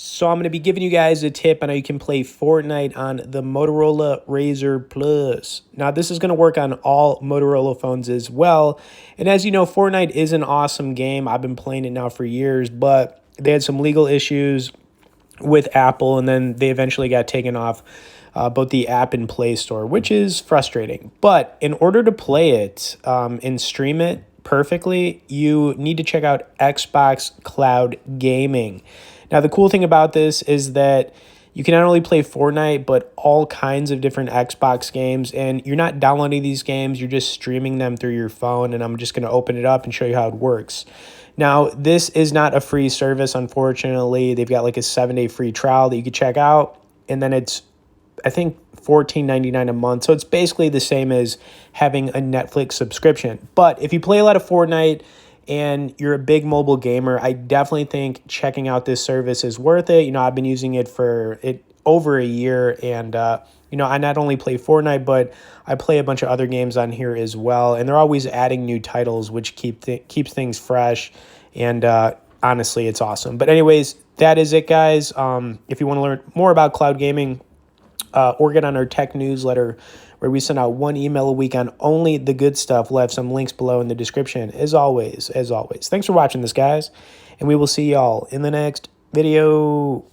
So I'm going to be giving you guys a tip on how you can play Fortnite on the Motorola Razr Plus. Now, this is going to work on all Motorola phones as well. And as you know, Fortnite is an awesome game. I've been playing it now for years, but they had some legal issues with Apple, and then they eventually got taken off both the app and Play Store, which is frustrating. But in order to play it and stream it perfectly, you need to check out Xbox Cloud Gaming. Now, the cool thing about this is that you can not only play Fortnite, but all kinds of different Xbox games, and you're not downloading these games, you're just streaming them through your phone, and I'm just going to open it up and show you how it works. Now, this is not a free service, unfortunately. They've got like a 7-day free trial that you can check out, and then it's, I think, $14.99 a month. So it's basically the same as having a Netflix subscription. But if you play a lot of Fortnite and you're a big mobile gamer, I definitely think checking out this service is worth it. You know, I've been using it for over a year, and you know, I not only play Fortnite, but I play a bunch of other games on here as well, and they're always adding new titles, which keeps things fresh, and honestly, it's awesome. But anyways, that is it, guys. If you want to learn more about cloud gaming, or get on our tech newsletter where we send out one email a week on only the good stuff. We'll have some links below in the description. As always, thanks for watching this, guys, and we will see y'all in the next video.